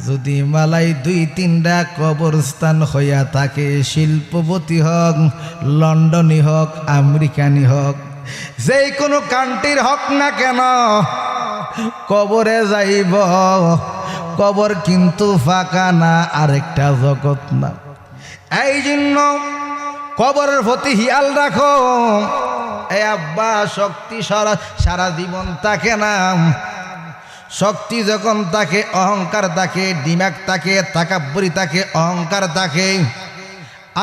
যদি মালাই 2-3টা কবরস্থান হইয়া থাকে, শিল্পপতি হোক, লন্ডনই হোক, আমেরিকানি হোক, যে কোনো কান্ট্রির হোক না কেন, কবরে যাইব। কবর কিন্তু ফাঁকা না, আরেকটা জগৎ না। এই জন্য কবরের প্রতি হিয়াল রাখো। এই আব্বা শক্তি সারা জীবন থাকে না। শক্তি যখন থাকে, অহংকার থাকে, দিমাগ থাকে, তাকাব্বুরি থাকে, অহংকার থাকে।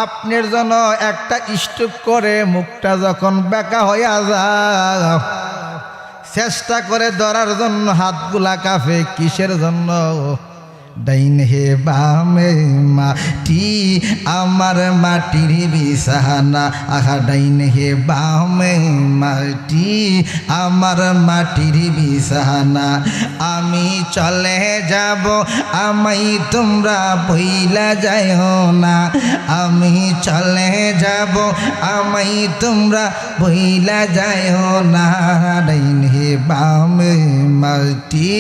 আপনার জন্য একটা স্ট্রোক করে মুখটা যখন বেঁকা হইয়া যায়, চেষ্টা করে ধরার জন্য হাতগুলা কাঁপে। কিসের জন্য? ডাইন হে বামে মাটি আমার মাটির বিছানা, আহা ডাইন হে বামে মাটি আমার মাটির বিছানা। আমি চলে যাব, আমাই তোমরা ভুইলা যাইও না। আমি চলে যাব, আমাই তোমরা ভুইলা যাইও না। ডাইন হে বামে মাটি।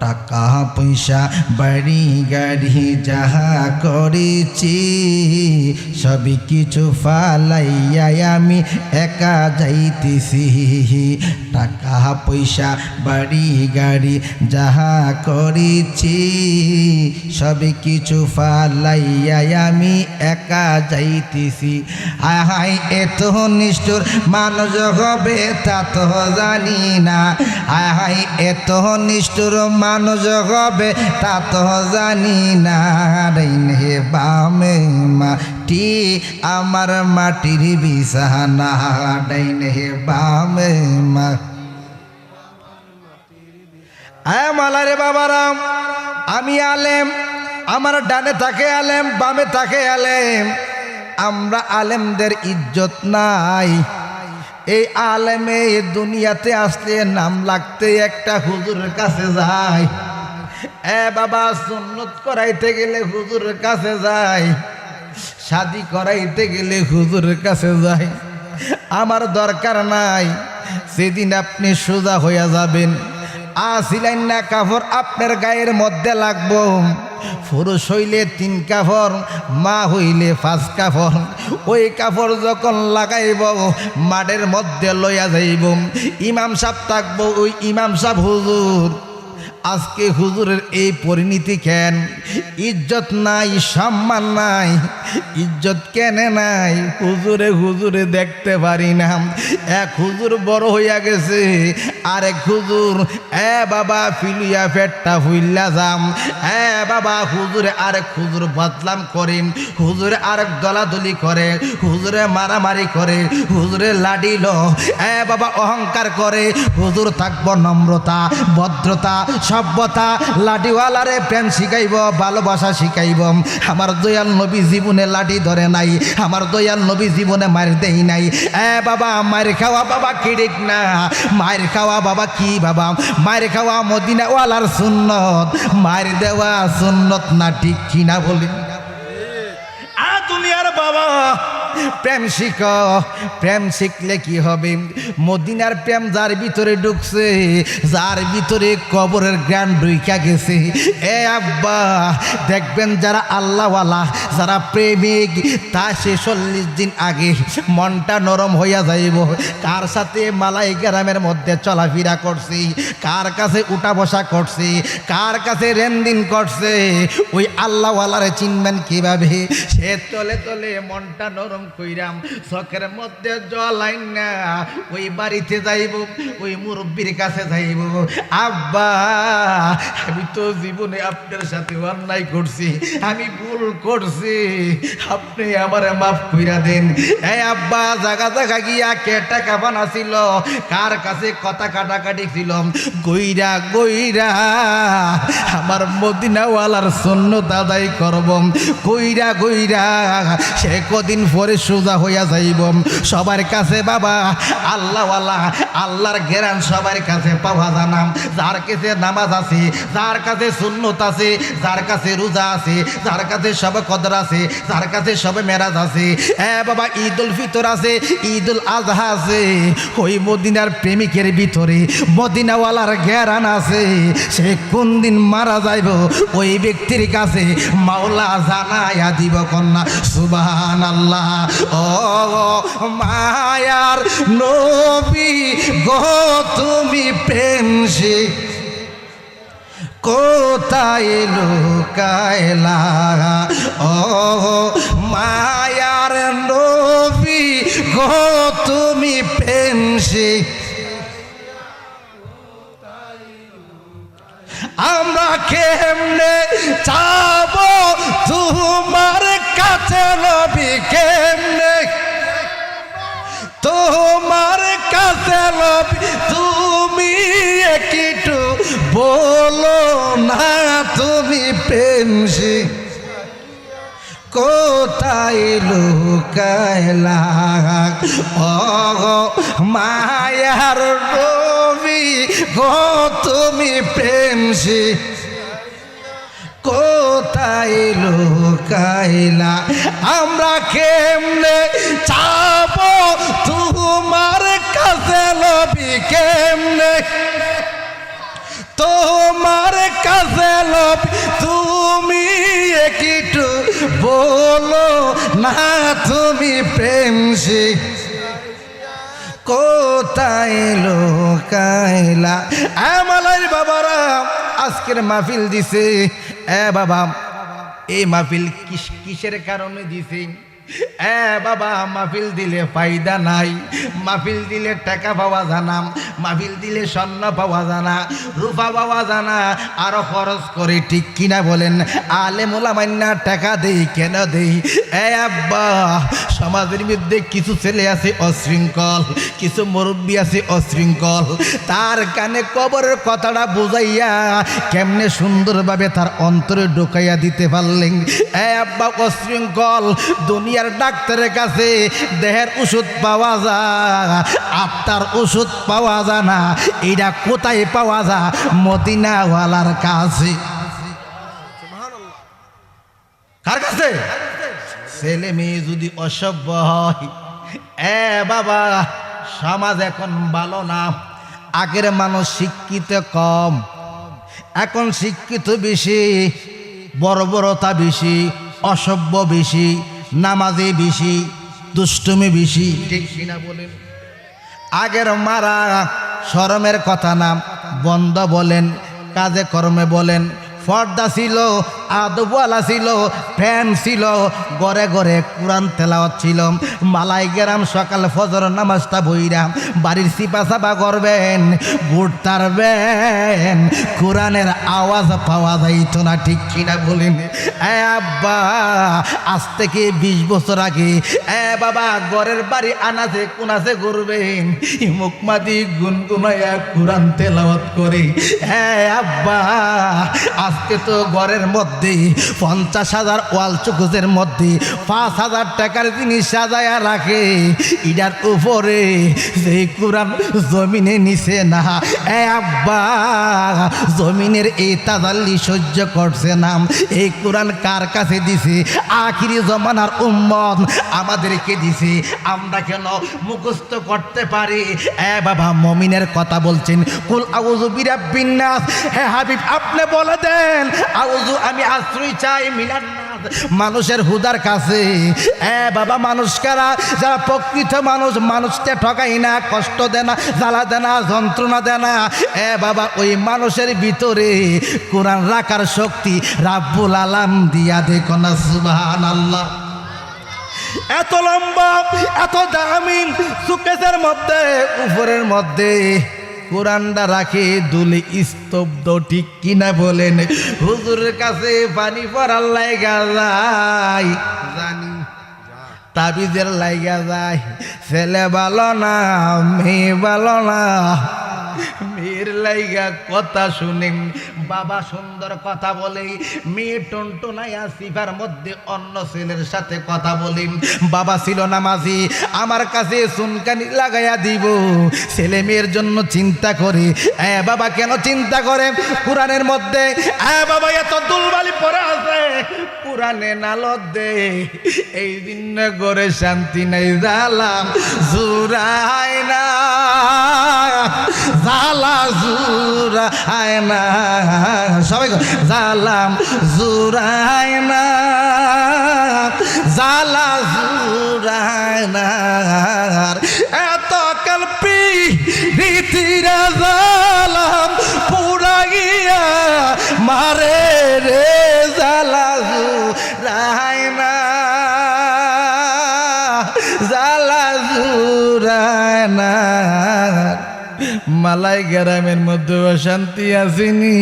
টাকা পয়সা বাড়ি গাড়ি যাহা করেছি, সবই কিছু ফালাইয়া আমি একা যাইতেছি। টাকা পয়সা বাড়ি গাড়ি যাহা করেছি, সবই কিছু ফালাইয়া আমি একা যাইতেছি। হায় হায় এত নিষ্ঠুর মানুষ হবে তা তো জানি না। হায় হায় এত নিষ্ঠুর মানুষ হবে তা তো জানি না। ডাইন হে বামে মাটি আমার মাটির বিছানা, ডাইন হে বামে মালারে বাবারাম। আমি আলেম, আমার ডানে থাকে আলেম, বামে থাকে আলেম। আমরা আলেমদের ইজ্জত নাই। এই আলেমে দুনিয়াতে আসলে নাম লাগতে একটা হুজুরের কাছে যায়। বাবা সুন্নত করাইতে গেলে হুজুরের কাছে যায়, শাদি করাইতে গেলে হুজুরের কাছে যায়। আমার দরকার নাই। সেদিন আপনি সোজা হইয়া যাবেন, আসিলেন না কাপড় আপনার গায়ের মধ্যে লাগবো। পুরুষ হইলে 3 কাপড়, মা হইলে 5 কাপড়। ওই কাপড় যখন লাগাইব মাঠের মধ্যে লইয়া যাইব, ইমাম সাহেব থাকবো। ওই ইমাম সাহেব হুজুর, আজকে হুজুরের এই পরিণতি কেন? ইজ্জত নাই, সম্মান নাই। ইজ্জত কেনে নাই? হুজুরে দেখতে পারি না। এক হুজুর বড় হইয়া গেছে, আরেক হুজুর বাবা ফিলিয়া পেটটা ফুইল্লা যাম। বাবা হুজুরে আরেক হুজুর বদলাম করে, হুজুরে আরেক দলাদলি করে, হুজুরে মারামারি করে, হুজুরে লাডিল বাবা অহংকার করে। হুজুর থাকবো নম্রতা, ভদ্রতা, সভ্যতা। লাঠিওয়ালারে প্রেম শিখাইব, ভালোবাসা শিখাইব। আমার দয়াল নবী জীবনে লাঠি ধরে নাই, আমার দয়াল নবী জীবনে মার দেই নাই। বাবা মায়ের খাওয়া বাবা কিড়িক না, মায়ের খাওয়া বাবা কি বাবা? মায়ের খাওয়া মদিনাওয়ালার সুন্নত, মায়ের দেওয়া সুন্নত না, ঠিক কিনা বলি? দুনিয়ার বাবা প্রেম শিখ। প্রেম শিখলে কি হবে? মদিনার প্রেম যার ভিতরে ঢুকছে, যার ভিতরে কবরের জ্ঞান ঢুইকা গেছে। আব্বা দেখবেন যারা আল্লাহওয়ালা, যারা প্রেমিক, তা সে 40 দিন আগে মনটা নরম হইয়া যাইব। কার সাথে মালাই গ্রামের মধ্যে চলাফেরা করছি, কার কাছে উঠা বসা করছি, কার কাছে লেনদেন করছে, ওই আল্লাহওয়ালারে চিনবেন কিভাবে? সে তলে তলে মনটা নরম কইরাম, চোখের মধ্যে জল আইন না ওই বাড়িতে যাইব, ওই মুরব্বীর কাছে যাইব। আব্বা আমি তো জীবনে আপনার সাথে অন্যায় করছি, আমি ভুল করছি, আপনি আমারে মাফ কইরা দেন। আব্বা জায়গা জায়গা গিয়া কে টাকা বানাছিল, কার কাছে কথা কাটাকাটি ছিল, গইরা গইরা আমার মদিনাওয়ালার সুন্নত আদায় করব। গইরা গইরা সে কদিন পরে করে সোজা হইয়া যাইব। সবার কাছে বাবা আল্লাহওয়ালা, আল্লাহর জ্ঞান সবার কাছে পাওয়া জানা। যার কাছে নামাজ আছে, যার কাছে সুন্নত আছে, যার কাছে রোজা আছে, যার কাছে সব কদর আছে, যার কাছে সব মেরাজ আছে, বাবা ঈদুল ফিতর আছে, ঈদুল আজহা আছে, ওই মদিনার প্রেমিকের ভিতরে মদিনাওয়ালার জ্ঞান আছে। সে কোন দিন মারা যাইব ওই ব্যক্তির কাছে মাওলা জানায়া দিব কন্যা সুবহানাল্লাহ। ও মায়ার নবী গো তুমি প্রেম সে কোথায় লুকাইলা, ও মায়ার নবী গো তুমি প্রেম সে আমরা কেমনে যাব তোমার কাছে নবী, কেমনে তোমার কাছে নবী, তুমি একটু বলো না তুমি প্রেম সে কোথায় লুকাইলা, ও মায়ার নবী গো তুমি প্রেম সে কোথায় লুকাইলা। আমরা কেমনে যাব তোমার কাছে নবী, কেমনে তোমার কাছে নবী, তুমি একটু বলো না তুমি প্রেম সে কোথায় লুকাইলা। আমাদের বাবারা আজকের মাহফিল দিছে, বাবা এই মাহফিল কিসের কারণে দিছে? বাবা মাহফিল দিলে ফায়দা নাই, মাহফিল দিলে টাকা পাওয়া জানা, মাহফিল দিলে স্বর্ণ পাওয়া জানা, রূপা পাওয়া জানা, আরো খরচ করে, ঠিক কিনা বলেন? আলেম ওলামাইনা টাকা দেই কেন দেই? আব্বা সমাজের মধ্যে কিছু ছেলে আছে অশৃঙ্খল, কিছু মুরব্বী আছে অশৃঙ্খল, তার কানে কবরের কথাটা বুঝাইয়া কেমনে সুন্দরভাবে তার অন্তরে ঢুকাইয়া দিতে পারলেন? আব্বা অশৃঙ্খল, দুনিয়ার ডাক্তারের কাছে দেহের ওষুধ পাওয়া যায়, আত্মার ওষুধ পাওয়া যায় না। এটা কোথায় পাওয়া যায়? মদিনাওয়ালার কাছে। কার কাছে? ছেলে মেয়ে যদি অসভ্য হয়, বাবা সমাজ এখন ভালো না। আগের মানুষ শিক্ষিত কম, এখন শিক্ষিত বেশি, বর্বরতা বেশি, অসভ্য বেশি, নামাজে বেশি, দুষ্টুমি বেশি, ঠিক কিনা বলেন? আগের মারা শরমের কথা না, বন্ধ বলেন, কাজে কর্মে বলেন, পর্দা ছিল, আদবওয়ালা ছিল, ফ্যান ছিল, ঘরে ঘরে কোরআন তেলাওয়াত ছিল। মালাই গেরাম সকাল ফজর নামাজটা বইরাম বাড়ির সিপা চাপা করবেন, বুট তারবেন, কোরআনের আওয়াজ পাওয়া যাইতো না, ঠিক কিনা বলেন? আব্বা আজ থেকে 20 বছর আগে বাবা ঘরের বাড়ি আনাছে কোনাছে ঘুরবেন, মুখমাদি গুনগুনাইয়া কোরআন তেলাওয়াত করে। আব্বা আজকে তো ঘরের মধ্যে 50,000 ওয়াল চুকুজের মধ্যে 5,000 টাকার জিনিস সাজায়া রাখে, ইটার উপরে যে কোরআন জমিনে নিছে না। আব্বা জমিনের এই তাজাল্লি সহ্য করছে না। এই কোরআন কার কাছে দিছে? আখিরি জমানার উম্মত আমাদেরকে দিছে, আমরা কেন মুখস্থ করতে পারি? বাবা মমিনের কথা বলছেন, কুল আউযু বিরাব্বিন নাস। হে হাবিব আপনি বলে দেন আউযু, আমি আশ্রয় চাই মিনান নাস, মানুষের হুদার কাছে। বাবা মানুষ কারা? যারা প্রকৃত মানুষ, মানুষকে ঠকাই না, কষ্ট দেয় না, জ্বালা দেয় না, যন্ত্রণা দেয় না। বাবা ওই মানুষের ভিতরে কোরআন রাখার শক্তি রাব্বুল আলাম দিয়া দেখো না, সুবহানাল্লাহ। এত লম্বা, এত দামি, সুকেসের মধ্যে, উপরের মধ্যে কোরআনটা রাখে দুলে স্তব্ধ, ঠিক কিনা বলেন? হুজুরের কাছে পানি পড়ার লাইগা যায়, জানি তাবিজের লাইগা যায়, ছেলে ভালো না, মেয়ে ভালো না, মেয়ের লাইগা কথা শুনেন। বাবা সুন্দর কথা বলে, মেয়ে টনটনাইয়া সিফার মধ্যে অন্য ছেলের সাথে কথা বলেন। বাবা ছিল নামাজি, আমার কাছে চুনকানি লাগাইয়া দিব। ছেলে মেয়ের জন্য চিন্তা করে। বাবা কেন চিন্তা করে? কোরআনের মধ্যে বাবা এত দুলবালি পড়ে আছে, কোরআনে নালত দে এই দিন করে শান্তি নেই, জালাম জুরায় না, জালা জুরায় না, সবাই জালাম জুরায় না, জালা জুরায় না। এত কল্পি রীতিরা জালাম পুরা গিয়া মারে রে, জালা জুরায় না, জালা জুরায় না। মালাই গ্রামের মধ্যে শান্তি আসেনি,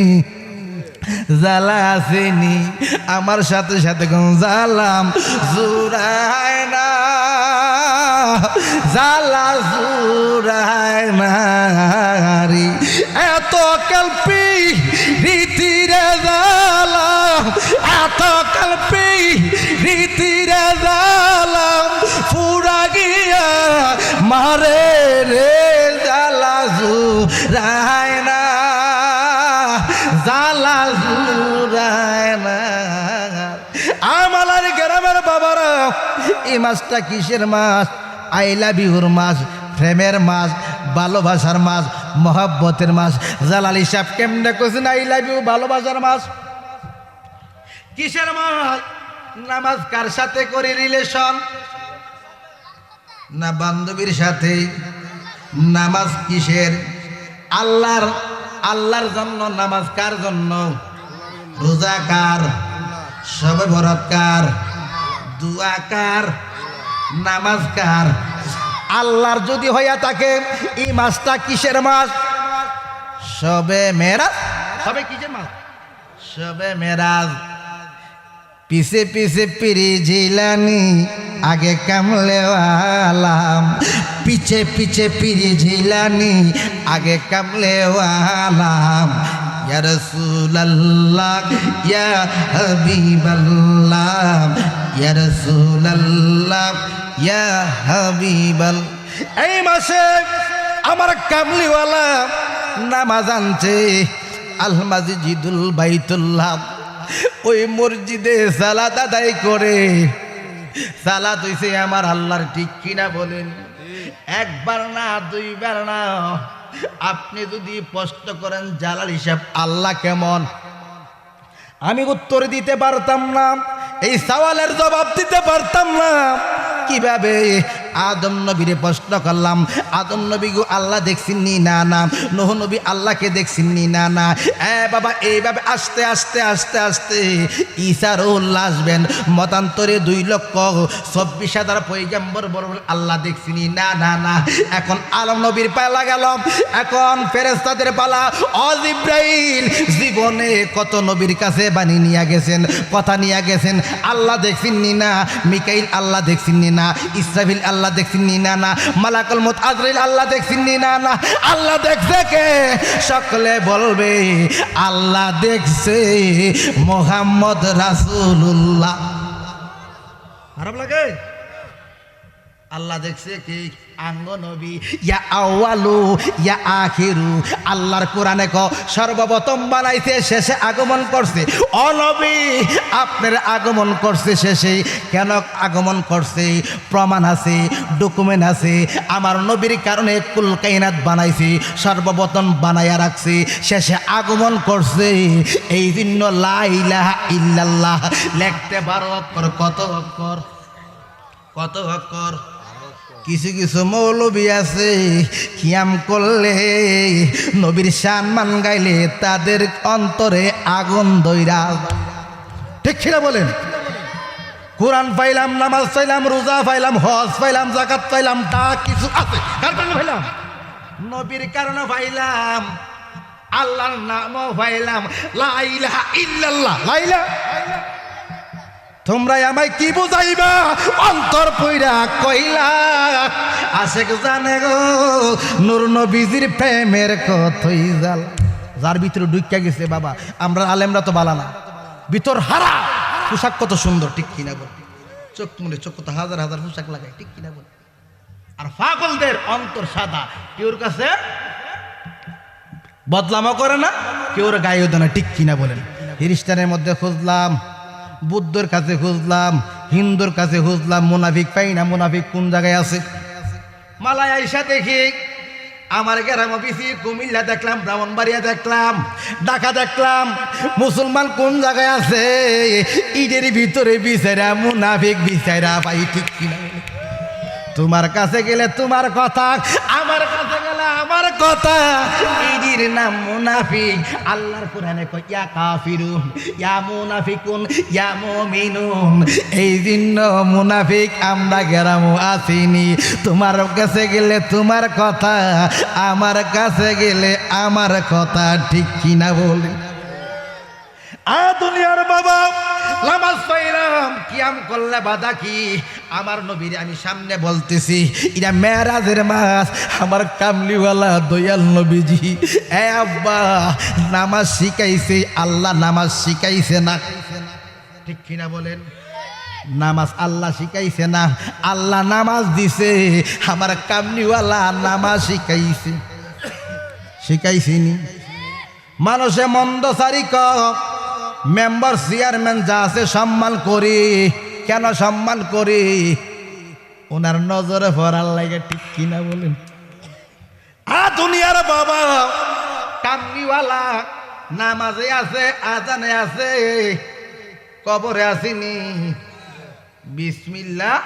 জালা আসেনি, আমার সাথে সাথে জালাম জুরায় না, জালা জুরায় না। এত কল্পি রীতিরে জালাম, এত কল্পি রীতিরে জালাম পুরা গিয়া মারে রে, জালা জুরায় না, জালা জুরায় না। আমাদের গ্রামের বাবারা, এই মাসটা কিসের মাস? আই লাভ ইউর মাস, প্রেমের মাস, ভালোবাসার মাস, মহব্বতের মাস। জালালি সাহেব কেমনে কইছেন আই লাভ ইউ ভালোবাসার মাস? কিসের মাস? নামাজ কার সাথে করি রিলেশন? না বান্ধবীর সাথে। নামাজ কিসের? আল্লাহর, আল্লাহর জন্য নামাজ। কার জন্য? রোজা কার? শবে বরাত কার? দুয়া কার? নামাজ কার? আল্লাহর যদি হইয়া থাকে। এই মাসটা কিসের মাস? শবে মেরাজ। শবে কিসের মাস? শবে মেরাজ। পিছে পিছে পিরি ঝিলানি, আগে কামলে আলাম, পিছে পিছে পিরি ঝিলানি, আগে কামলে আলাম। ইয়া রাসূলুল্লাহ ইয়া হাবিবাল্লাহ, ইয়া রাসূলুল্লাহ ইয়া হাবিবাল। এই মাসে আমার কামলিওয়ালা নামাজ আনছে, আল মাসজিদুল বাইতুল্লাহ। ওই মসজিদে সালাত আদায় করে। সালাত হইছে আমার আল্লাহর, ঠিক কিনা বলেন? একবার না, দুইবার না। আপনি যদি প্রশ্ন করেন জালাল হিসাব আল্লাহ কেমন, আমি উত্তর দিতে পারতাম না, এই সওয়ালের জবাব দিতে পারতাম না। কিভাবে? আদম নবীরে প্রশ্ন করলাম, আদম নবী গো আল্লাহ দেখছেননি? না না। নূহ নবী আল্লাহকে দেখছেননি? না না। বাবা এইভাবে আস্তে আস্তে আস্তে আস্তে ঈসা রুহুল্লাহ আসবেন, মতান্তরে 2,24,000 পয়গম্বর বলবেন আল্লাহ দেখছিনি? না না না। এখন আলম নবীর পালা গেল, এখন ফেরেশতাদের পালা। ও জিবরাইল, জীবনে কত নবীর কাছে বাণী নিয়ে গেছেন, কথা নিয়ে গেছেন, আল্লাহ দেখছেননি? না। মিকাইল আল্লাহ দেখছেননি? না। ইসরাফিল আল্লাহ দেখছেননি? না না। মালাকুল মউত আজরাইল আল্লাহ দেখছেননি? না না। আল্লাহ দেখছে কে? সকলে বলবে আল্লাহ দেখছে মুহাম্মদ রাসূলুল্লাহ। খারাপ লাগে? আল্লাহ দেখছে কি? আঙ্গ নবী। ইয়া আউয়ালু ইয়া আখিরু। আল্লাহর কোরআনে ক সর্বপ্রথম বানাইছে, শেষে আগমন করছে। ও নবী, আপনার আগমন করছে শেষে। কেন আগমন করছে? প্রমাণ আছে, ডকুমেন্ট আছে। আমার নবীর কারণে কুল কায়নাত বানাইছে, সর্বপ্রথম বানাইয়া রাখছে, শেষে আগমন করছে। এই জন্য লা ইলাহা ইল্লাল্লাহ লিখতে 12 অক্ষর। কত অক্ষর? কত অক্ষর? কিছু কিছু মৌলবী আছে কিয়াম করলে, নবীর সম্মান গাইলে তাদের অন্তরে আগুন দইরা। ঠিক কিনা বলেন? কোরআন পাইলাম, নামাজ পাইলাম, রোজা পাইলাম, হজ পাইলাম, যাকাত পাইলাম, তা কিছু আছে কার কারণে পাইলাম? নবীর কারণে পাইলাম, আল্লাহর নামও পাইলাম। লা ইলাহা ইল্লাল্লাহ। লা ইলাহা তোমরা আমায় কি বুঝাইবা অন্তর পইরা কইলা আশেক জানে গো নূর নবীজির প্রেমের কতই জাল যার ভিতরে ঢুইকা গেছে বাবা আমরা আলেমরা তো বালা না ভিতর হারা পোশাক কত সুন্দর ঠিক কিনা বল চোখ মুড়ে চোখ কত হাজার হাজার পোশাক লাগায় ঠিক কিনা বল আর পাগলদের অন্তর সাদা কেউর কাছে বদলামও করে না কেউর গায়েও দেয় না ঠিক কিনা বলেন খ্রিস্টানের মধ্যে খুঁজলাম বুদ্ধর কাছে খুঁজলাম হিন্দুর কাছে খুঁজলাম মুনাফিক পাই না মুনাফিক কোন জায়গায় আছে মালায় আইসা দেখি আমার গ্রাম অফিসে কুমিল্লা দেখলাম ব্রাহ্মণবাড়িয়া দেখলাম ঢাকা দেখলাম মুসলমান কোন জায়গায় আছে ঈদের ভিতরে বিচারা মুনাফিক বিচারা পাই ঠিক কিনা তোমার কাছে গেলে তোমার কথা আমার কাছে গেলে আমার কথা ঈদের নাম মুনাফিক আল্লাহর কোরআনে কয় ইয়া কাফিরুন ইয়া মুনাফিকুন ইয়া মুমিনুন এই জন্য মুনাফিক আমরা গেরামও আসিনি তোমার কাছে গেলে তোমার কথা আমার কাছে গেলে আমার কথা ঠিক কিনা বলে দুনিয়ার বাবা নামাজ পড়লাম কিয়াম করলে বাধা কি আমার নবীর আমি সামনে বলতেছি এটা মেরাজের মাস আমার কামলিওয়ালা দয়াল নবীজি এ আব্বা নামাজ শিখাইছে আল্লাহ নামাজ শিখাইছে না ঠিক কিনা বলেন নামাজ আল্লাহ শিখাইছে না আল্লাহ নামাজ দিছে আমার কামলিওয়ালা নামাজ শিখাইছে শিখাইছিনি মানুষে মন্দ সারি কক মেম্বার চেয়ারম্যান যা আছে সম্মান করি কেন সম্মান করি ওনার নজরে পড়ার লাগে ঠিক কিনা বলেন দুনিয়ার বাবা কামলিওয়ালা নামাজে আছে আজানে আছে কবরে আসিনি বিসমিল্লাহ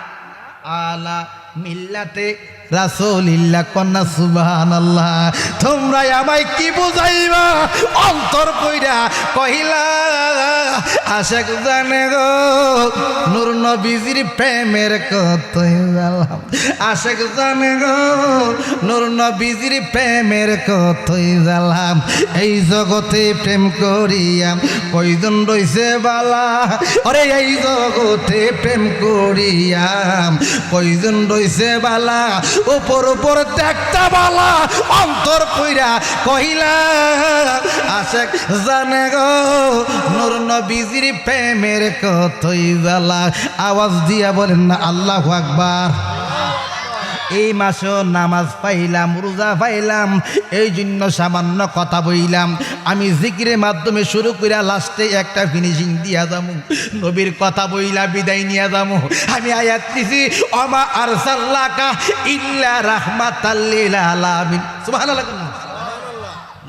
আলা মিল্লাতে রাসূলিল্লাহ কন্যা সুবহানাল্লাহ তোমরা আমায় কি বুঝাইবা অন্তর কইরা কহিলা আশেক জানে গো নূর নবীজির প্রেমের কতই জালাম আশেক জানে গো নূর নবীজির প্রেমের কতই জালাম এই জগতে প্রেম করিয়া কয়জন রইছে বালা আরে এই জগতে প্রেম করিয়া কয়জন রইছে বালা উপর উপর দেখতা বালা অন্তর কইরা কহিলা আশেক জানে গো নূর নবীজির প্রেমের কতই জ্বালা আওয়াজ দিয়া বলেন না আল্লাহু আকবার এই মাসে নামাজ পাইলাম রোজা পাইলাম এই জন্য সামান্য কথা বইলাম আমি জিকিরের মাধ্যমে শুরু করে লাস্টে একটা ফিনিশিং দিয়া যাবো নবীর কথা বইলা বিদায় নিয়ে যাবো আমি আয়াত দিছি ওমা আরসালনাকা ইল্লা রাহমাতাল লিল আলামিন সুবহানাল্লাহ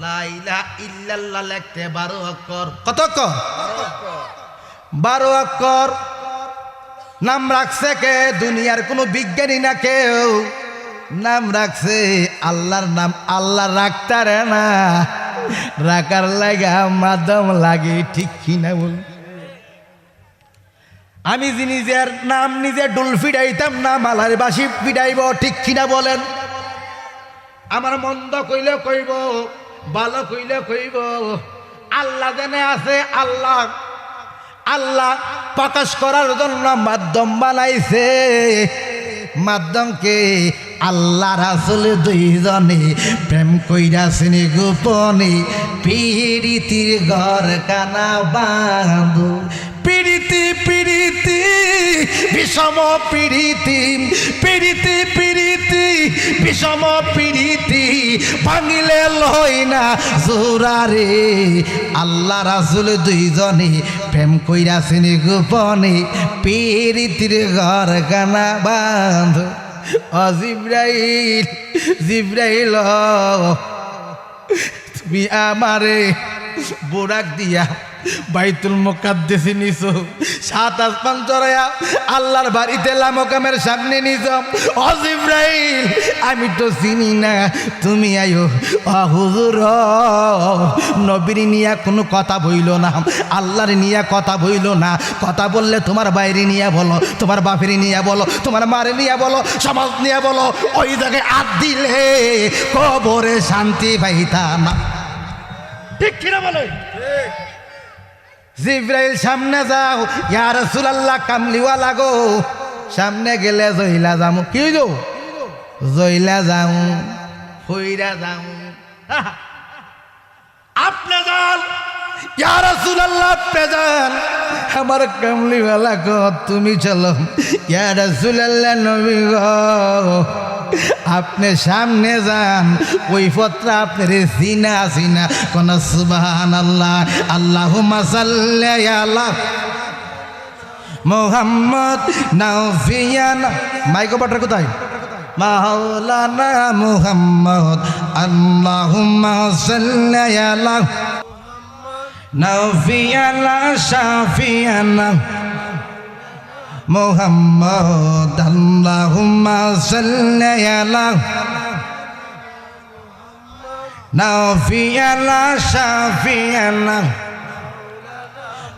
লা ইলাহা ইল্লাল্লাহ লিখতে 12 অক্ষর কত অক্ষর 12 অক্ষর নাম রাখছে কে দুনিয়ার কোনো বিজ্ঞানী না কেউ নাম রাখছে আল্লাহর নাম আল্লাহ রাখতারে না রাখার লাগা মাধ্যম লাগে ঠিক কিনা বল আমি নিজের নাম নিজে ডুল ফিডাইতাম না মালার বাসি ফিডাইব ঠিক কিনা বলেন আমার মন্দ কইলে কইব ভালো কইলে কইব আল্লাহ জানে আছে আল্লাহ আল্লাহ প্রকাশ করার জন্য মাধ্যম বানাইছে মাধ্যমকে আল্লাহ রাসূল দুইজনে প্রেম কইরাছেন গোপনে পিরিতির ঘর কানা বাঁধু পিরিতি পিরিতি বিষম পিরিতি পিরিতি পিরিতি বিষম পিরিতি ভাঙিলে লই না জোরারে আল্লাহ রাসূল দুইজনে প্রেম কইরাছেন গোপনে পিরিতির ঘর কানা বাঁধু জিবরাইল জিবরাইল তুমি আমারে বোরাক দিয়া বাইতুল মুকাদ্দাসে নিছো 7 আসমান চড়াইয়া আল্লাহর বাড়িতে লামকামের সামনে নিছো ও জিবরাইল আমি তো চিনি না তুমি আইও ও হুজুর নবীর নিয়া কোনো কথা বইলো না আল্লাহর নিয়া কথা বইলো না কথা বললে তোমার বাইরে নিয়া বলো তোমার বাপের নিয়া বলো তোমার মারে নিয়া বলো সমাজ নিয়া বলো ওই জায়গায় হাত দিলে কবরে শান্তি পাইতা না ঠিক কিনা বলো জিব্রাইল সামনে যাও, ইয়া রাসূলুল্লাহ কামলিওয়ালা গো, সামনে গেলে জইলা যামু। কি হইল? জইলা যামু, ফইরা যামু। আপনি যান, ইয়া রাসূলুল্লাহ আপনি যান, আমার কামলিওয়ালা গো তুমি চলো। ইয়া রাসূলুল্লাহ নবী গো আপনি সামনে যান, ওই পত্র আপনার চিনা চিনা কোন সুবহানাল্লাহ। আল্লাহুম্মা সাল্লি আলা মুহাম্মদ নাফিয়ানা। মাইক বাটার কোথায়? মাওলানা মুহাম্মদ আল্লাহুম্মা সাল্লি আলা নাফিয়ানা শাফিয়ানা মুহাম্মদ আল্লাহুম্মা সাল্লি আলা নাফিয়ানা শাফিয়ানা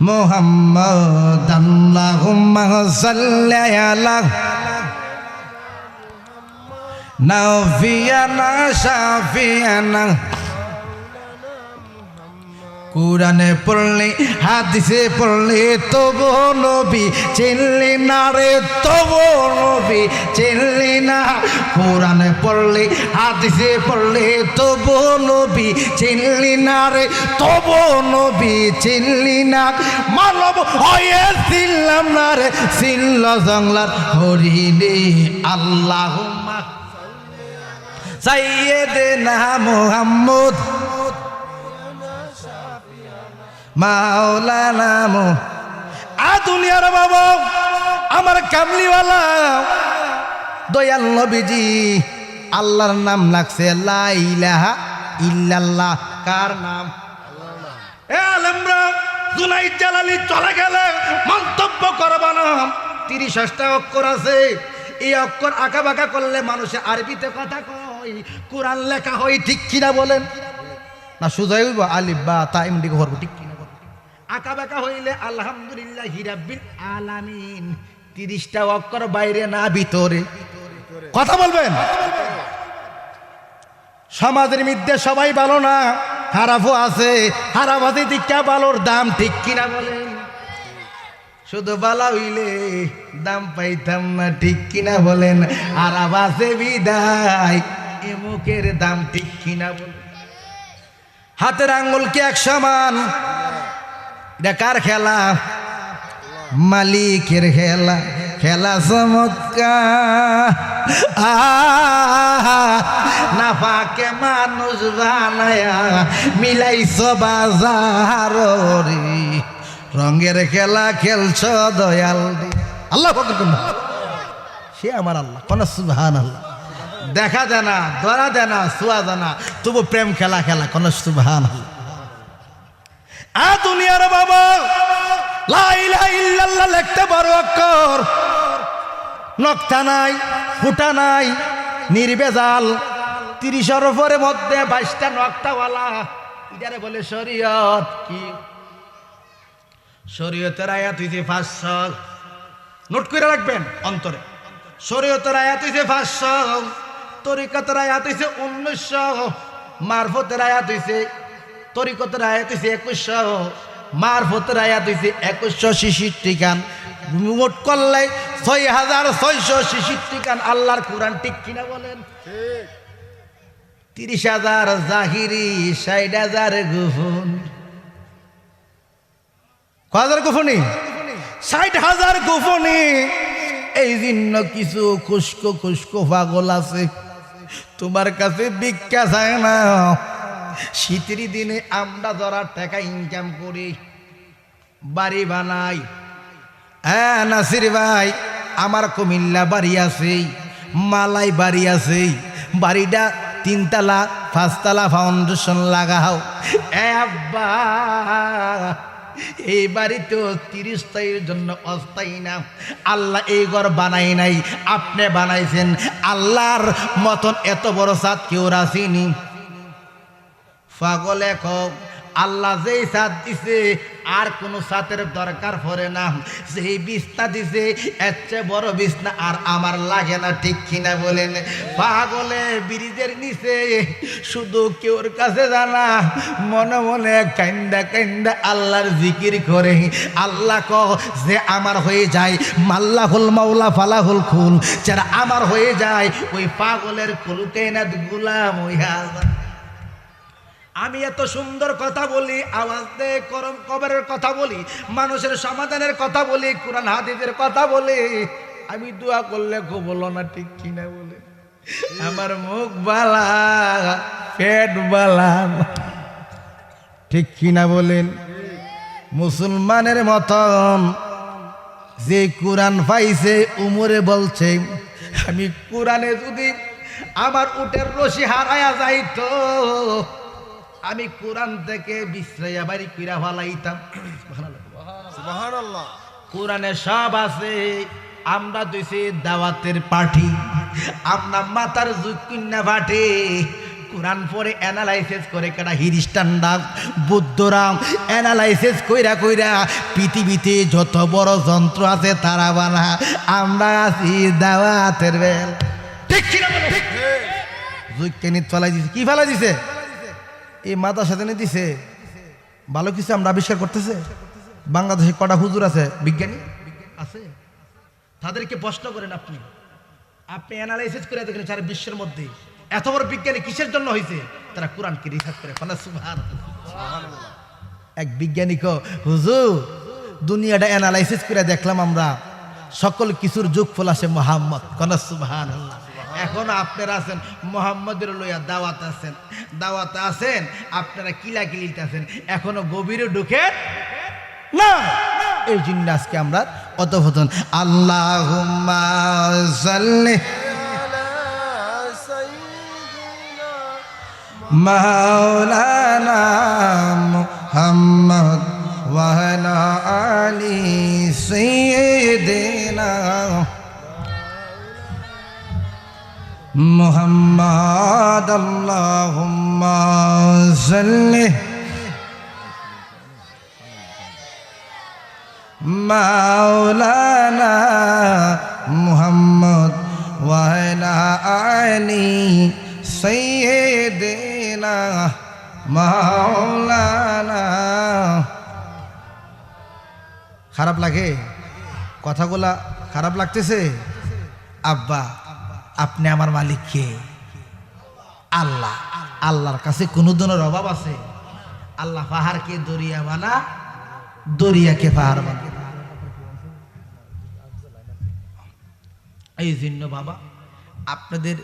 মুহাম্মদ আল্লাহুম্মা সাল্লি আলা নাফিয়ানা শাফিয়ানা। কুরআনে পড়লে হাদিসে পড়লে তবু নবী চিনলি না রে, তবু নবী চিনলি না। কুরআনে পড়লে হাদিসে পড়লে তবু নবী চিনলি না রে, তবু নবী চিনলি না। মানব হয়ে চিনলাম না রে, চিনল জংলার হরিণে। আল্লাহুম্মা সাইয়্যিদিনা মুহাম্মদ মাওলানা মু। দুনিয়ার বাবা আমার কামলিওয়ালা দয়াল নবীজি আল্লাহর নাম লাগছে লা ইলাহা ইল্লাল্লাহ। কার নাম? এ আলেমরা জুনাইদ জালালি চলে গেলে মন্তব্য করবা না। ৩০টা অক্ষর আছে, এই অক্ষর আঁকা বাঁকা করলে মানুষে আরবিতে কথা কয়, কোরআন লেখা হয়, ঠিক কিনা বলেন? না সুজাই হইব আলিফ বা তা এমনি করবো, ঠিক কিনা? আঁকা বাঁকা হইলে আলহামদুলিল্লাহ রাব্বিল আলামিন। ৩০টা অক্ষর বাইরে না ভিতরে। কথা বলবেন। সমাজের মধ্যে সবাই ভালো না, খারাপও আছে। খারাপ আছে দীক্ষা ভালোর দাম, ঠিক কিনা বলেন? শুধু বালা হইলে দাম পাইতাম না, ঠিক কিনা বলেন? খারাপ আছে বিদায় এ মুখের দাম, ঠিক কিনা বলেন? হাতের আঙ্গুল কি এক সমান? এটা কার খেলা? মালিকের খেলা। খেলা চমৎকার, না পাকে মানুষ বানায়া মিলাইছ বাজার রে, রঙের খেলা খেলছ দয়াল। আল্লাহ সে আমার আল্লাহ, কোন সুবহানাল্লাহ। দেখা যায় না, ধরা যায় না, ছোঁয়া যায় না, তবু প্রেম খেলা খেলা, কোন সুবহানাল্লাহ। দুনিয়ার বাবা লা ইলাহা ইল্লাল্লাহ লিখতে পারো অক্ষর, নকশা নাই, ফুটা নাই, নির্ভেজাল। ৩০-এর উপরে মধ্যে ২২টা নকশাওয়ালা। এটারে বলে শরীয়ত। কি শরীয়তের আয়াত হইছে ৫০০। নোট করে রাখবেন অন্তরে। শরীয়তের আয়াত হইছে ৫০০, তরিকতের আয়াত হইছে ১৯০০, মারফতের আয়াত হইছে, তরিকতের আয়াত হইছে ২১০০, মারফতের আয়াত হইছে ২১৬৬ গান। মোট করলে ৬৬৬৬ গান আল্লাহর কোরআন, ঠিক কিনা বলেন? ৩০,০০০ জাহিরি, ৬০,০০০ গোপন। কয়হাজার গোপনী? ৬০,০০০ গোপনী। এই জন্য কিছু খুশকো খুশকো পাগল আছে, তোমার কাছে ভিক্ষা চায় না। শীতের দিনে আমরা যারা টাকা ইনকাম করি, বাড়ি বানাই। হ্যাঁ নাসির ভাই, আমার কুমিল্লা বাড়ি আছে, মালাই বাড়ি আছে। বাড়িটা ৩ তলা ৫ তলা ফাউন্ডেশন লাগাও। আব্বা এই বাড়িতেও ৩০ স্থায়ীর জন্য অস্থায়ী না। আল্লাহ এই ঘর বানাই নাই, আপনি বানাইছেন। আল্লাহর মতন এত বড় সাত কেউ রাসিনি। পাগলে কও আল্লাহ যেই ছাদ দিছে আর কোনো ছাদের দরকার পড়ে না, যেই বিছনা দিছে এর চেয়ে বড় বিছনা আর আমার লাগে না, ঠিক কিনা বলেন? পাগলে ব্রিজের নিচে শুধু কেউর কাছে জানা মনে মনে কান্দা কান্দা আল্লাহর জিকির করে। আল্লাহ ক যে আমার হয়ে যায় মাল্লাহুল মাওলা ফালাহুল খুল, যারা আমার হয়ে যায় ওই পাগলের কুলকায়নাত গোলাম হইয়া যায়। আমি এত সুন্দর কথা বলি, আওয়াজ দিয়ে করম কবরের কথা বলি, মানুষের সমাধানের কথা বলি, কোরআন হাদিসের কথা বলি, আমি দোয়া করলে কবুল না, ঠিক কিনা বলে? আমার মুখ বালা পেট বালা, ঠিক কিনা বলেন? মুসলমানের মতন যে কোরআন পাইছে উমরে বলছে আমি কোরআনে যদি আমার উটের রশি হারায়া যাইতো আমি কোরআন থেকে বিশ্রাইয়া বাড়ি কইরা ফালাইতাম। সুবহানাল্লাহ। কোরআনে সব আছে। আমরা দিছি দাওয়াতের পার্টি, আমরা মাথার জুকিন্না ফাটে কোরআন পরে অ্যানালাইসিস করে কেডা খ্রিস্টানরা বুদ্ধরা অ্যানালাইসিস কইরা কইরা পৃথিবীতে যত বড় যন্ত্র আছে তারা বানা, আমরা আছি দাওয়াতের বেল, ঠিক কিনা বলে? ঠিক। জুকিনিত ফেলাই দিছে। কি ফেলাই দিছে? এই মাথার সাথে নিয়ে দিছে ভালো কিছু আমরা আবিষ্কার করতেছে। বাংলাদেশে কটা হুজুর আছে বিজ্ঞানী আছে, তাদেরকে প্রশ্ন করেন আপনি, আপনি অ্যানালাইসিস করে দেখেন সারা বিশ্বের মধ্যে এত বড় বিজ্ঞানী কিসের জন্য হয়েছে? তারা কোরআনকে রিসার্চ করে। সুবহানাল্লাহ। এক বিজ্ঞানীক হুজুর দুনিয়াটা অ্যানালাইসিস করে দেখলাম আমরা সকল কিছুর যোগফল আসে মুহাম্মদ। সুবহানাল্লাহ। এখন আপনারা আছেন মুহাম্মদের লইয়া দাওয়াত আছেন, দাওয়াতে আছেন আপনারা কিলাকিলিতে আছেন, এখনো গভীরে ঢুকে না। এই জন্য আজকে আমরা অতভতন আল্লাহুম্মা সাল্লি মাওলানা মুহাম্মদ ওয়া আলা আলি সাইয়্যিদিনা মুহাম্মদ। আল্লাহুম্মা সাল্লি মাওলানা মুহাম্মদ ওয়া আলা আলি সাইয়্যিদিনা মাওলানা। খারাপ লাগে? কথাগুলা খারাপ লাগতেছে? আব্বা আপনি আমার মালিক কে? আল্লাহ। আল্লাহর কাছে কোনো ধরনের অভাব আছে? আল্লাহ পাহাড়কে দরিয়া বানা, দরিয়াকে পাহাড় বানা। এই জন্য বাবা আপনাদের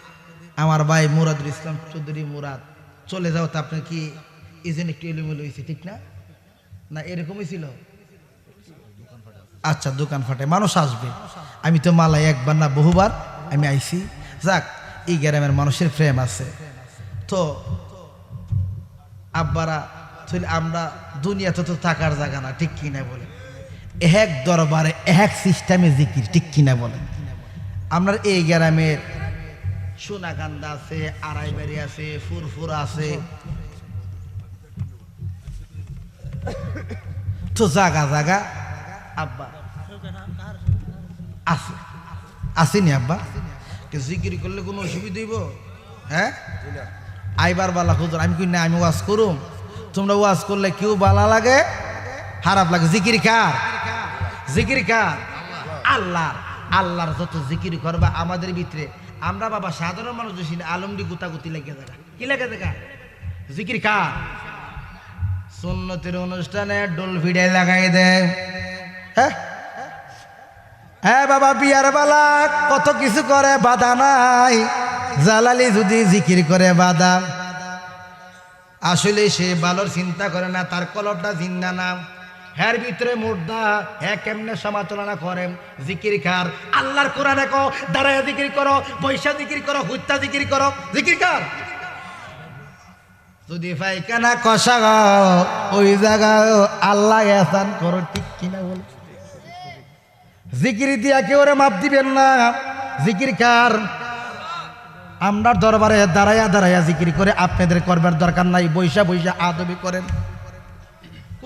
আমার ভাই মুরাদুল ইসলাম চৌধুরী মুরাদ চলে যাও, তো আপনার কি এই জন্য একটু এলোমেলো হয়েছে, ঠিক না? না এরকমই ছিল? আচ্ছা, দোকান ফাটে মানুষ আসবে। আমি তো মালাই একবার না বহুবার আমি আইছি। যাক, এই গ্রামের মানুষের প্রেম আছে তো আব্বারা আমরা দুনিয়াতে তো থাকার জায়গা না, ঠিক কিনা বলেন? এক দরবারে এক সিস্টেমে জিকির, ঠিক কিনা বলেন? আমরা এই গ্রামের সোনাকান্দা আছে, আড়াইবাড়ি আছে, ফুরফুরা আছে, তো জাগা জাগা আব্বা আছে, আসেনি আব্বা? জিকির করলে কোনো অসুবিধা হইব? হ্যাঁ, আইবার বালা হুজুর আমি কই না আমি ওয়াজ করুম, তোমরা ওয়াজ করলে কেউ বালা লাগে খারাপ লাগে। জিকির কার? জিকির কার? আল্লাহর। আল্লাহর যত জিকির করবা আমাদের ভিতরে, আমরা বাবা সাধারণ মানুষ বেশি আলমডি গুতাগুতি লেগে দেখা। কি লেগে দেখা? জিকির কার? সুন্নতের অনুষ্ঠানে ডোল ভিড়ে লাগাই দেয়। হ্যাঁ হ্যাঁ বাবা, বিয়ার বালা কত কিছু করে, বাধা নাই। জালালি যদি জিকির করে বাধা, আসলে সে ভালোর চিন্তা করে না, তার কলবটা জিন্দা না, হ্যার ভিতরে মুর্দা। হ্যাঁ কেমনে সমালোচনা করেন? জিকির কার? আল্লাহর কোরআনে কো দাঁড়ায় জিকির করো, পয়সা জিকির করো, হুত্তা জিকির করো। জিকির কার? যদি পায়খানা কষা ওই জায়গা আল্লাহ এহসান করো, ঠিক কিনা বল? জিকির দিয়া কেউ মাপ দিবেন না। জিকির কার? আমরা দরবারে দাঁড়াইয়া দাঁড়াইয়া জিকির করে, আপনাদের করবার দরকার নাই। বৈশা বৈশা আদবি করেন।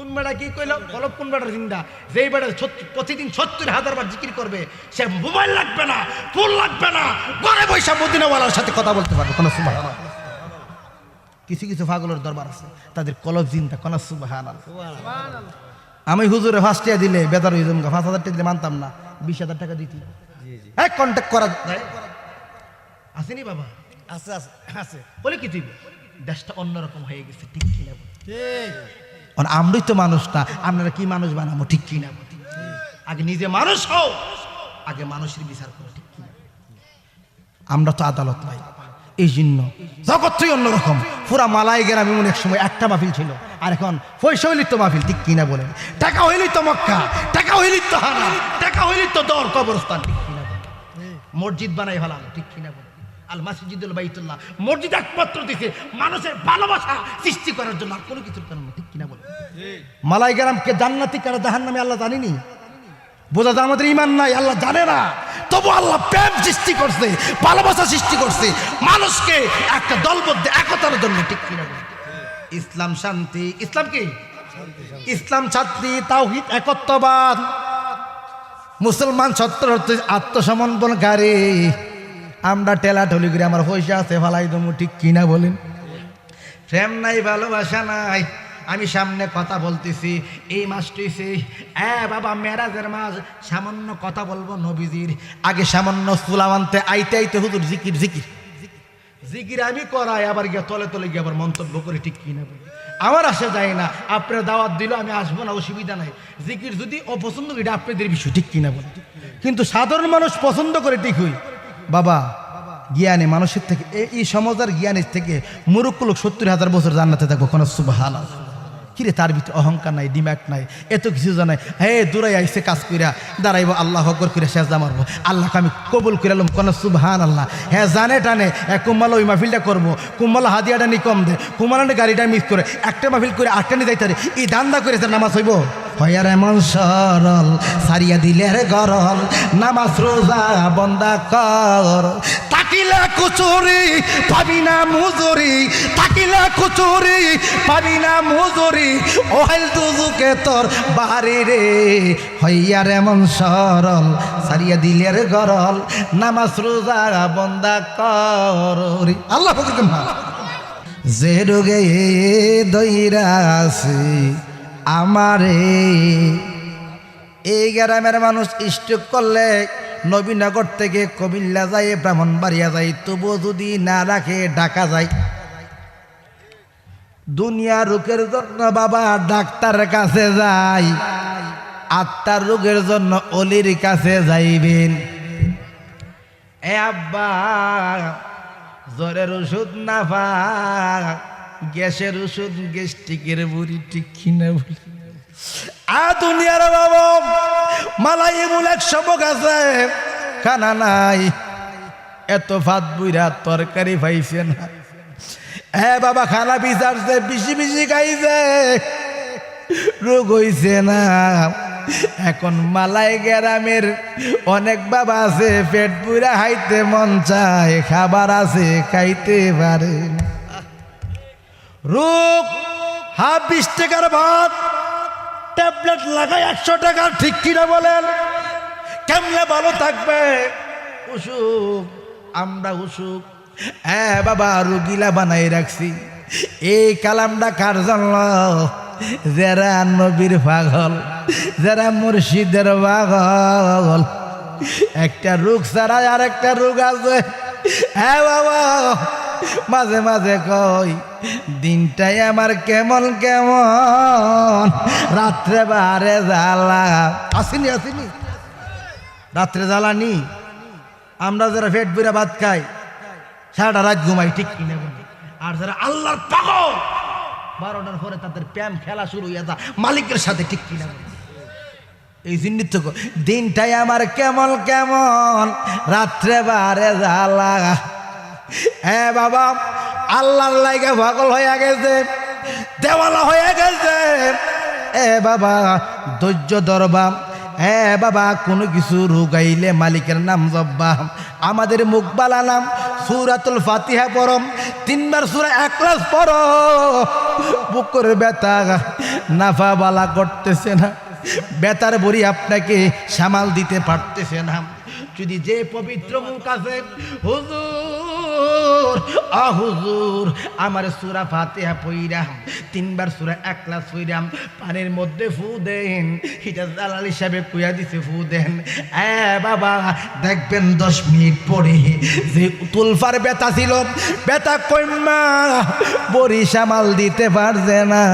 কোন বেড়া কি কইল কলব কোন বেড়ার জিন্দা যেই বেড়া প্রতিদিন ৭০,০০০ বার জিকির করবে সে মোবাইল লাগবে না ফোন লাগবে না ঘরে বৈশা মদিনাওয়ালার সাথে কথা বলতে পারবে কোন সুবহানাল্লাহ কিছু কিছু পাগলের দরবার আছে তাদের কলব জিন্দা কোন সুবহানাল্লাহ আমি হুজুরে 5 টাকা দিলে বেদার হয়ে যাবো 5,000 টাকা দিলে মানতাম না 20,000 টাকা দিতি এক কন্ট্যাক্ট করা যায় আসেনি বাবা আছে আছে আছে বলে কি তুই দেশটা অন্যরকম হয়ে গেছে ঠিক কিনা ঠিক আমরাই তো মানুষ না আপনারা কি মানুষ বানাবো ঠিক কিনা আগে নিজে মানুষ হও আগে মানুষের বিচার করো ঠিক কিনা আমরা তো আদালত নাই এই জন্য জগৎই অন্যরকম পুরা মালাই গ্রামে এক সময় একটা মাহফিল ছিল আর এখন পয়সা হইলি তো মাহফিল ঠিক কিনা বলেন টাকা হইলি তো মক্কা টাকা হইলি তো হানা টাকা হইলি তো দর কবরস্থান ঠিক কিনা মসজিদ বানাই হলাম ঠিক কিনা বলেন আল মাসজিদুল বাইতুল্লাহ মসজিদ একমাত্র দিকে মানুষের ভালোবাসা সৃষ্টি করার জন্য আর কোনো কিছুর কারণে ঠিক কিনা বলেন মালাই গ্রামকে জান্নাতি কারা জাহান্নামী আল্লাহ জানেনি বোঝা যায় আমাদের ইমান নাই আল্লাহ জানে না তবু আল্লাহ প্রেম সৃষ্টি করছে ভালোবাসা সৃষ্টি করছে মানুষকে একটা দলবদ্ধ একতার জন্য ঠিক কিনা ইসলাম শান্তি ইসলাম কি ইসলাম শান্তি তাওহীদ একত্ববাদ মুসলমান সত্য আত্মসমর্পণকারী আমরা টেলাটলি করে আমার পয়সা আছে ফালাই দমু ঠিক কিনা বলেন প্রেম নাই ভালোবাসা নাই আমি সামনে কথা বলতেছি এই মাসটিছে বাবা মেরাজের মাস সামান্য কথা বলবো নবীজির আগে সামান্য সুলাম আনতে আইতে আইতে হুজুর জিকির জিকির জিকির আমি করাই আবার গিয়ে তলে তলে গিয়ে আবার মন্তব্য করে ঠিক কিনা বলি আমার আসা যায় না আপনার দাওয়াত দিল আমি আসবো না অসুবিধা নাই জিকির যদি অপছন্দ করি এটা আপনাদের বিষয় ঠিক কিনা বলি কিন্তু সাধারণ মানুষ পছন্দ করে ঠিক হই বাবা জ্ঞানী মানুষের থেকে এই সমাজের জ্ঞানের থেকে মূর্খ লোক ৭০,০০০ বছর জান্নাতে থাকবো কোন সুবহানাল্লাহ কিরে তার ভিতরে অহংকার নাই দিমাগ নাই এত কিছু জানাই হে দূরাই আইসে কাজ কইরা দাঁড়াইবো আল্লাহ আকবার করে সেজদা মারবো আল্লাহকে আমি কবুল করে এলাম কোন সুবহানাল্লাহ হ্যাঁ জানে টানে কুম্মাল ওই মাহফিলটা করবো কুম্মাল হাদিয়াটা নি কম দে কুম্মালানে গাড়িটা মিস করে একটা মাহফিল করে 8টা নি যাইতে এই দান্দা করে তার নামাজ হইব হয়ার এমন সরল সারিয়া দিলের গরল নামাজ রোজা বন্দা কর তাকিলা কুচুরি পাবি না মুজুরি তাকিলা কুচুরি পাবি না মুজুরি ওহেল দুজুকে তোর বাড়ি রে হইয়ার এমন সরল সারিয়া দিলের গরল নামাজ রোজা বন্দা কর আল্লাহ ফকির যে রোগে দইরা আছে আমারে এই গ্রামের মানুষ স্ট্রোক করলে নবীনগর থেকে কুমিল্লা যায় ব্রাহ্মণবাড়িয়া যায় তবু যদি না রাখে ঢাকা যায় দুনিয়া রোগের জন্য বাবা ডাক্তারের কাছে যাই আত্মার রোগের জন্য অলির কাছে যাইবেন এ আব্বা জ্বরের ওষুধ না পা গ্যাসের ওষুধ গ্যাস্ট্রিকের বুড়ি ঠিক কিনা বলি দুনিয়ার বাবা মালাই এমন এক সবক আছে খানা নাই এত ভাত বুইরা তরকারি পাইছে না বাবা খানা বিচারছে বেশি বেশি খাইছে রোগ হইছে না এখন মালাই গ্রামের অনেক বাবা আছে পেট পুরা খাইতে মন চায় খাবার আছে খাইতে পারে রোগ 20 টাকার ভাত ট্যাবলেট লাগাই 100 টাকার ঠিক কিনা বলেন কেমনে ভালো থাকবে অসুখ আমরা অসুখ বাবা রুগীলা বানাই রাখছি এই কালামটা কার জন্য যারা নবীর পাগল যারা মুর্শিদের পাগল একটা রোগ ছাড়া আর একটা রোগ আছে বাবা মাঝে মাঝে কই দিনটাই আমার কেমন কেমন রাত্রে বারে জ্বালা আসেনি আসেনি রাত্রে জ্বালানি আমরা যারা পেট বুড়া ভাত খাই সারাটা রাত ঘুমাই ঠিক কিনে বলি আর যারা আল্লাহর পাগল 12টার পরে তাদের প্রেম খেলা শুরু হয়ে যা মালিকের সাথে ঠিক কিনা বলি এই জিনিস দিনটাই আমার কেমন কেমন রাত্রে বারে জ্বালা বাবা আল্লাহর লাইগা পাগল হয়ে গেছে দেওয়ালা হয়ে গেছে বাবা ধৈর্য ধরবা বাবা কোনো কিছু রোগাইলে মালিকের নাম জব্বা আমাদের মুকবালা নাম সূরাতুল ফাতিহা পড়ো 3 বার সূরা ইখলাস পড়ো বুকের ব্যথা নাফা বালা করতেছে না, বেতার বড়ি আপনাকে সামাল দিতে পারতেছে না। যদি যে পবিত্র মুখ আছে, হুজুর হুজুর আমার সূরা ফাতিহা পইরা 3 বার সূরা ইখলাস পইরা পানির মধ্যে ফু দেন, এটা জালাল হিসাবে কুয়া দিছে, ফু দেন। বাবা দেখবেন 10 মিনিট পরে যে তুলফার ব্যথা ছিল, ব্যথা কইমা বড়ি সামাল দিতে পারছে না,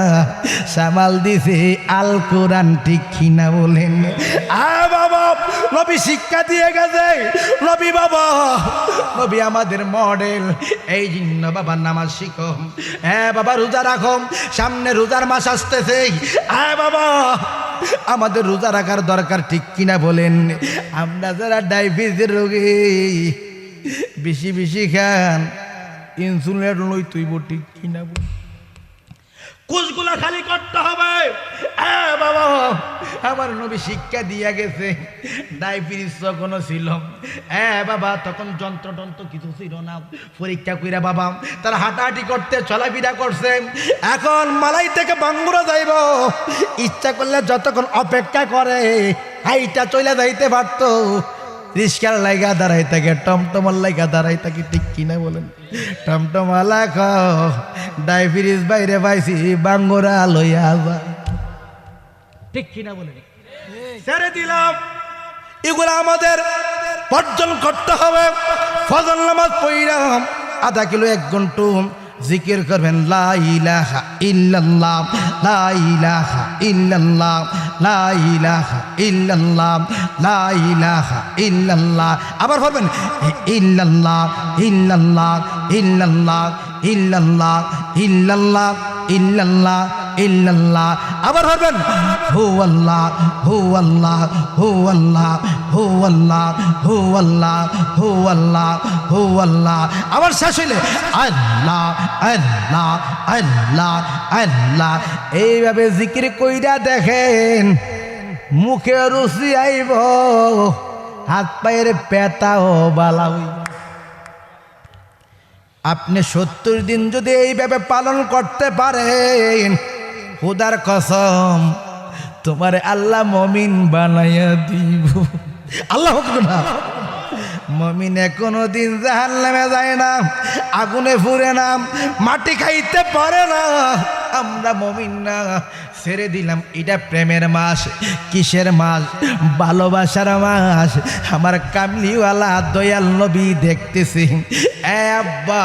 সামাল দিছে আল কোরআন। ঠিক কিনা বলেন? বাবা নবী শিক্ষা দিয়ে গেছে, নবী বাবা, নবী আমাদের মডেল। এই জন্য বাবা নামাজ শিখো, বাবা রোজা রাখো, সামনে রোজার মাস আসতেছে। বাবা আমাদের রোজা রাখার দরকার। ঠিক কিনা বলেন? আমরা যারা ডায়াবেটিসের রোগী, বেশি বেশি খান, ইনসুলিন লই তুইব। ঠিক কিনা বলেন? কোষগুলা খালি করতে হবে। বাবা আমার নবী শিক্ষা দিয়া গেছে। ডায়াবেটিস যখন ছিল, বাবা তখন যন্ত্রটন্ত্র কিছু ছিল না, পরীক্ষা কইরা বাবা তারা হাঁটাহাঁটি করতে, চলাফেরা করছে। এখন মালাই থেকে বাঙ্গুরা যাইব, ইচ্ছা করলে যতক্ষণ অপেক্ষা করে হাইটা চলে যাইতে পারতো। রিস্কার লাইগা দাঁড়াই থাকে, টমটমার লাইগা দাঁড়াই থাকে। ঠিক কিনা বলেন? টমটমালা ডায়াবেটিস বাইরে পাইছি, বাঙ্গুরা লইয়া যা। ঠিক কিনা বলেন? ছেড়ে দিলাম। এগুলো আমাদের বর্জন করতে হবে। ফজর নামাজ পড়লাম, আধা কিলো 1 ঘন্টা জিকির করবেন, লা ইলাহা ইল্লাল্লাহ, লা ইলাহা ইল্লাল্লাহ, লা ইলাহা ইল্লাল্লাহ, লা ইলাহা ইল্লাল্লাহ। আবার বলবেন ইল্লাল্লাহ ইল্লাল্লাহ ইল্লাল্লাহ ইল্লাল্লাহ ইল্লাল্লাহ ইল্লাল্লাহ ইল্লাল্লাহ। আবার বলবেন হু আল্লাহ হু আল্লাহ হু আল্লাহ হু আল্লাহ হু আল্লাহ হু আল্লাহ হু আল্লাহ। আবার শেষ হইলে আল্লাহ আল্লাহ আল্লাহ আল্লাহ। এইভাবে জিকির কইরা দেখেন, মুখে রুচি আইব, হাত পায়ের পেতাও বালা হইব। আপনি 70 দিন যদি এইভাবে পালন করতে পারেন, খুদার কসম তোমার আল্লাহ মমিন বানাইয়া দিব। আল্লাহ না, মমিনে কোনোদিন জাহান্নামে যায় না, আগুনে পুড়ে না, মাটি খাইতে পারে না। আমরা মমিন না। ছেড়ে দিলাম। এটা প্রেমের মাস। কিসের মাস? ভালোবাসার মাস। আমার কামলিওয়ালা দয়াল নবী দেখতেছি। আব্বা